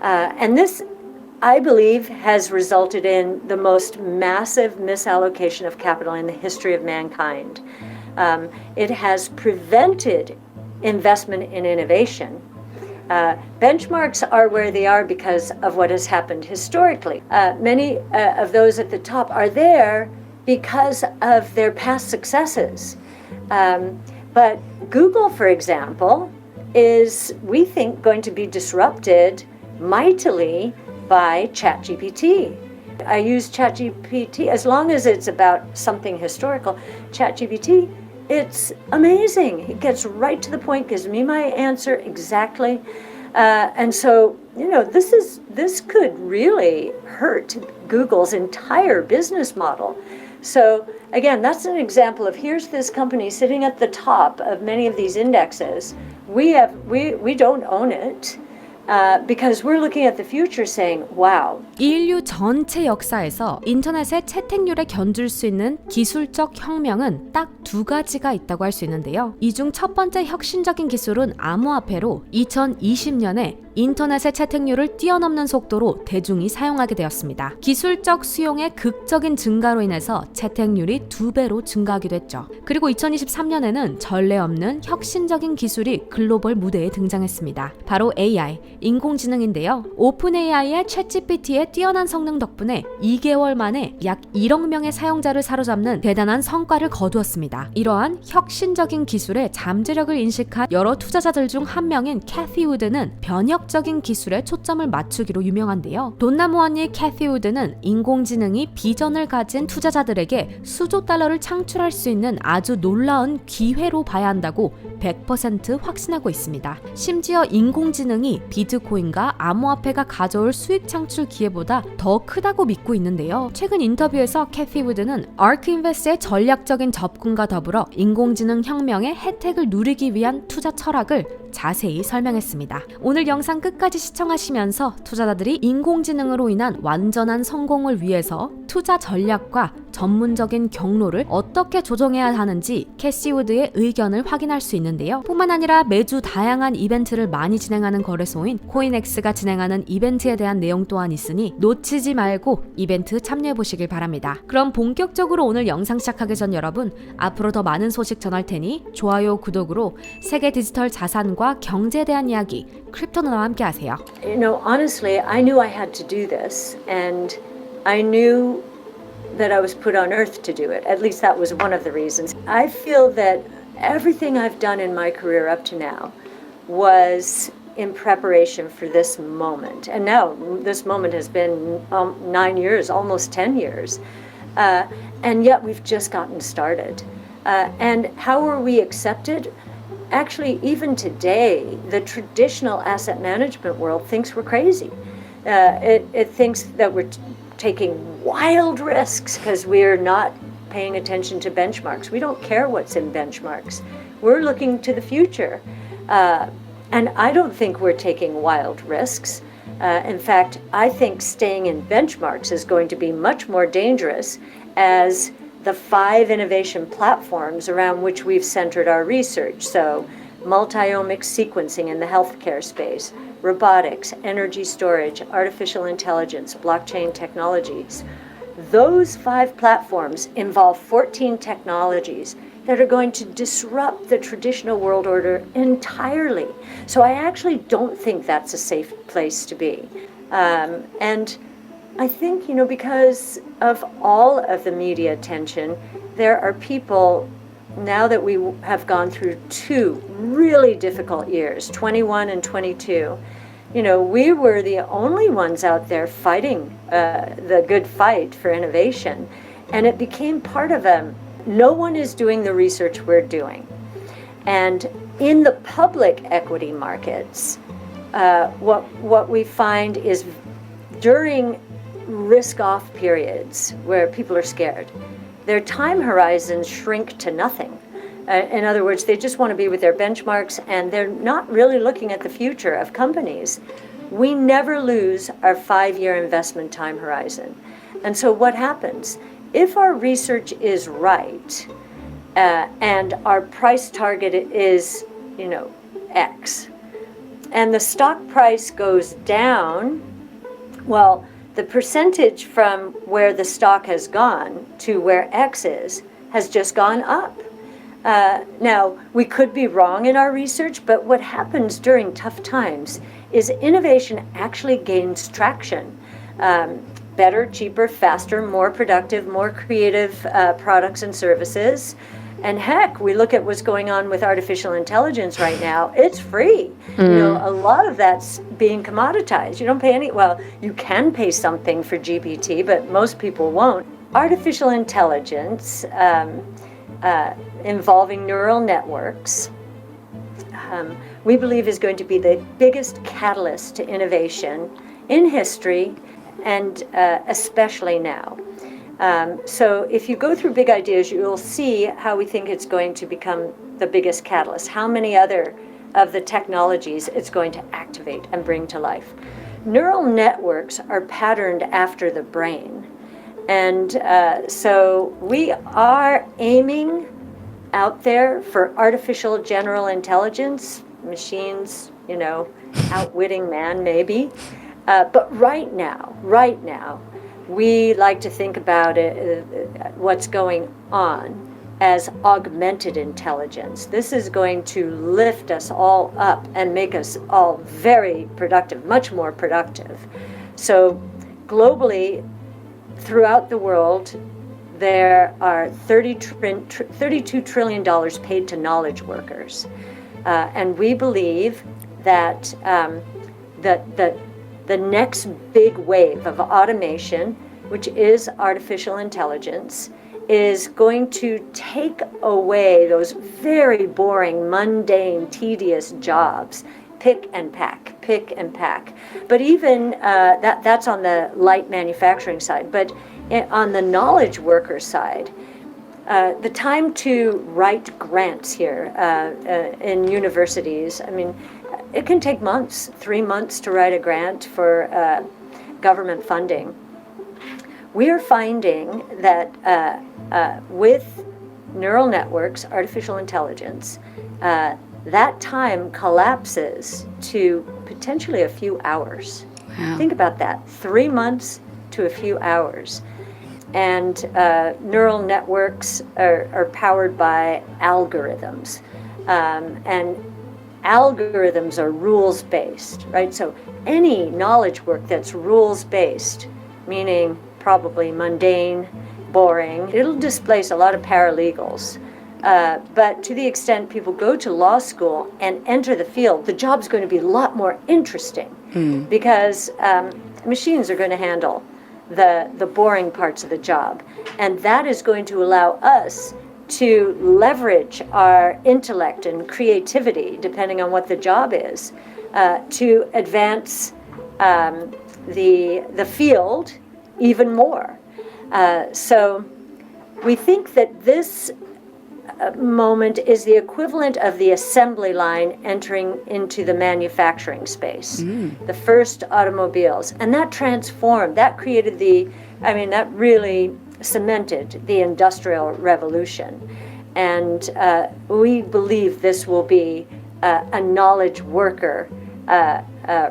And this, I believe, has resulted in the most massive misallocation of capital in the history of mankind. It has prevented investment in innovation. Benchmarks are where they are because of what has happened historically. Many of those at the top are there because of their past successes. But Google, for example, is, we think, going to be disrupted mightily by ChatGPT. I use ChatGPT as long as it's about something historical. ChatGPT, it's amazing. It gets right to the point, gives me my answer exactly. And so, this could really hurt Google's entire business model. So again, that's an example of, here's this company sitting at the top of many of these indexes. We don't own it. Because we're looking at the future saying, wow. 인류 전체 역사에서 인터넷의 채택률에 견줄 수 있는 기술적 혁명은 딱 두 가지가 있다고 할 수 있는데요. 이 중 첫 번째 혁신적인 기술은 암호화폐로 2020년에 인터넷의 채택률을 뛰어넘는 속도로 대중이 사용하게 되었습니다. 기술적 수용의 극적인 증가로 인해서 채택률이 2배로 증가하기도 했죠. 그리고 2023년에는 전례 없는 혁신적인 기술이 글로벌 무대에 등장했습니다. 바로 AI, 인공지능인데요. 오픈 AI의 챗GPT의 뛰어난 성능 덕분에 2개월 만에 약 1억 명의 사용자를 사로잡는 대단한 성과를 거두었습니다. 이러한 혁신적인 기술의 잠재력을 인식한 여러 투자자들 중 한 명인 Cathie Wood는 변혁적인 기술에 초점을 맞추기로 유명한데요. 돈나무 언니 Cathie Wood는 인공지능이 비전을 가진 투자자들에게 수조 달러를 창출할 수 있는 아주 놀라운 기회로 봐야 한다고 100% 확신하고 있습니다. 심지어 인공지능이 비트코인과 암호화폐가 가져올 수익 창출 기회보다 더 크다고 믿고 있는데요. 최근 인터뷰에서 Cathie Wood는 ARK Invest의 전략적인 접근과 더불어 인공지능 혁명의 혜택을 누리기 위한 투자 철학을 자세히 설명했습니다. 오늘 영상 끝까지 시청하시면서 투자자들이 인공지능으로 인한 완전한 성공을 위해서 투자 전략과 전문적인 경로를 어떻게 조정해야 하는지 캐시우드의 의견을 확인할 수 있는데요. 뿐만 아니라 매주 다양한 이벤트를 많이 진행하는 거래소인 코인엑스가 진행하는 이벤트에 대한 내용 또한 있으니 놓치지 말고 이벤트 참여해보시길 바랍니다. 그럼 본격적으로 오늘 영상 시작하기 전 여러분, 앞으로 더 많은 소식 전할 테니 좋아요, 구독으로 세계 디지털 자산과 경제에 대한 이야기, 크립토너와 함께 하세요. Honestly, I knew I had to do this, and I knew that I was put on earth to do it. At least that was one of the reasons. I feel that everything I've done in my career up to now was in preparation for this moment. And now this moment has been 9 years, almost 10 years. And yet we've just gotten started. And how are we accepted? Actually, even today, the traditional asset management world thinks we're crazy. It thinks that we're taking wild risks because we're not paying attention to benchmarks. We don't care what's in benchmarks. We're looking to the future. And I don't think we're taking wild risks. In fact, I think staying in benchmarks is going to be much more dangerous, as the 5 innovation platforms around which we've centered our research. So multi-omics sequencing in the healthcare space, robotics, energy storage, artificial intelligence, blockchain technologies. Those 5 platforms involve 14 technologies that are going to disrupt the traditional world order entirely. So I actually don't think that's a safe place to be. And I think, because of all of the media attention, there are people, now that we have gone through 2 really difficult years, 21 and 22, we were the only ones out there fighting the good fight for innovation. And it became part of no one is doing the research we're doing. And in the public equity markets, what we find is during risk-off periods where people are scared, their time horizons shrink to nothing. In other words, they just want to be with their benchmarks, and they're not really looking at the future of companies. We never lose our 5-year investment time horizon. And so what happens? If our research is right, and our price target is, X, and the stock price goes down, well, the percentage from where the stock has gone to where X is has just gone up. Now, we could be wrong in our research, but what happens during tough times is innovation actually gains traction. Better, cheaper, faster, more productive, more creative products and services. And heck, we look at what's going on with artificial intelligence right now. It's free. You know, a lot of that's being commoditized. You don't pay any, well, you can pay something for GPT, but most people won't. Artificial intelligence involving neural networks, we believe is going to be the biggest catalyst to innovation in history, and especially now. So if you go through big ideas, you'll see how we think it's going to become the biggest catalyst, how many other of the technologies it's going to activate and bring to life. Neural networks are patterned after the brain. And so we are aiming out there for artificial general intelligence, machines, you know, outwitting man maybe. But right now, we like to think about it, what's going on as augmented intelligence. This is going to lift us all up and make us all very productive, much more productive. So globally, throughout the world, there are $32 trillion paid to knowledge workers. And we believe that the next big wave of automation, which is artificial intelligence, is going to take away those very boring, mundane, tedious jobs. Pick and pack. But even that's on the light manufacturing side. But on the knowledge worker side, the time to write grants here in universities, I mean, it can take months, 3 months to write a grant for government funding. We are finding that with neural networks, artificial intelligence, that time collapses to potentially a few hours. Wow. Think about that, 3 months to a few hours. And neural networks are powered by algorithms. And algorithms are rules-based, right? So any knowledge work that's rules-based, meaning probably mundane, boring, it'll displace a lot of paralegals. But to the extent people go to law school and enter the field, the job's going to be a lot more interesting because machines are going to handle the boring parts of the job. And that is going to allow us to leverage our intellect and creativity, depending on what the job is, to advance the field even more. So we think that this moment is the equivalent of the assembly line entering into the manufacturing space, the first automobiles. And that transformed, that created that really cemented the Industrial Revolution. And we believe this will be a knowledge worker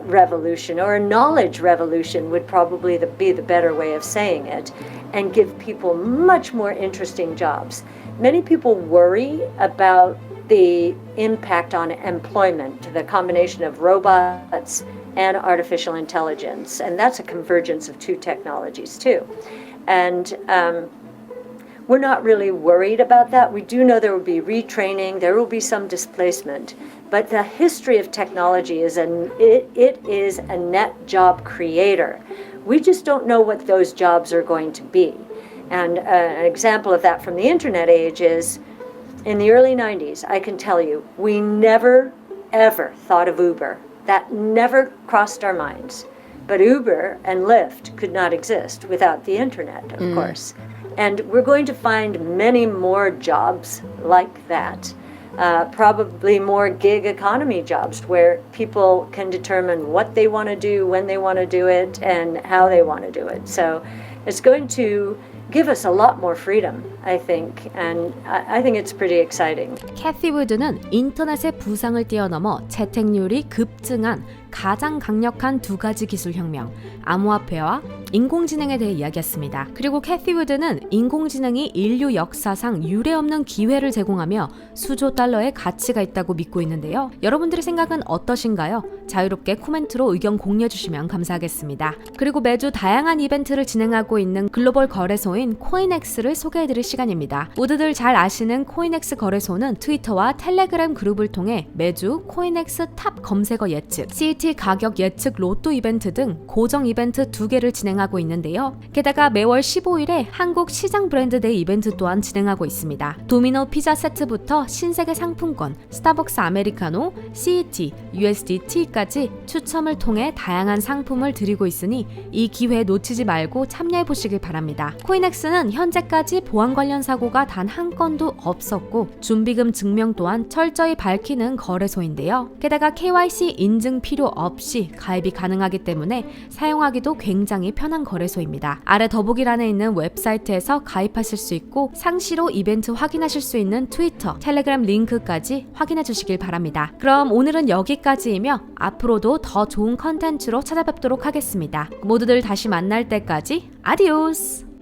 revolution, or a knowledge revolution would probably be the better way of saying it, and give people much more interesting jobs. Many people worry about the impact on employment, the combination of robots and artificial intelligence, and that's a convergence of two technologies too. And we're not really worried about that. We do know there will be retraining, there will be some displacement, but the history of technology is it is a net job creator. We just don't know what those jobs are going to be. And an example of that from the internet age is in the early 90s, I can tell you, we never, ever thought of Uber. That never crossed our minds. But Uber and Lyft could not exist without the internet, of course. And we're going to find many more jobs like that, probably more gig economy jobs where people can determine what they want to do, when they want to do it, and how they want to do it. So it's going to give us a lot more freedom, I think, and I think it's pretty exciting. 캐티 우드는 인터넷의 부상을 뛰어넘어 재택률이 급증한 가장 강력한 두 가지 기술 혁명, 암호화폐와 인공지능에 대해 이야기했습니다. 그리고 캐티 우드는 인공지능이 인류 역사상 유례없는 기회를 제공하며 수조 달러의 가치가 있다고 믿고 있는데요. 여러분들의 생각은 어떠신가요? 자유롭게 코멘트로 의견 공유해 주시면 감사하겠습니다. 그리고 매주 다양한 이벤트를 진행하고 있는 글로벌 거래소인 코인엑스를 소개해드릴 시간입니다. 모두들 잘 아시는 코인엑스 거래소는 트위터와 텔레그램 그룹을 통해 매주 코인엑스 탑 검색어 예측, CET 가격 예측 로또 이벤트 등 고정 이벤트 2개를 진행하고 있는데요. 게다가 매월 15일에 한국 시장 브랜드 데이 이벤트 또한 진행하고 있습니다. 도미노 피자 세트부터 신세계 상품권, 스타벅스 아메리카노, CET, USDT까지 추첨을 통해 다양한 상품을 드리고 있으니 이 기회 놓치지 말고 참여해 보시길 바랍니다. 코인엑스는 현재까지 보안 관련 사고가 단 한 건도 없었고 준비금 증명 또한 철저히 밝히는 거래소인데요. 게다가 KYC 인증 필요 없이 가입이 가능하기 때문에 사용하기도 굉장히 편한 거래소입니다. 아래 더보기란에 있는 웹사이트에서 가입하실 수 있고 상시로 이벤트 확인하실 수 있는 트위터, 텔레그램 링크까지 확인해 주시길 바랍니다. 그럼 오늘은 여기까지이며 앞으로도 더 좋은 컨텐츠로 찾아뵙도록 하겠습니다. 모두들 다시 만날 때까지 아디오스!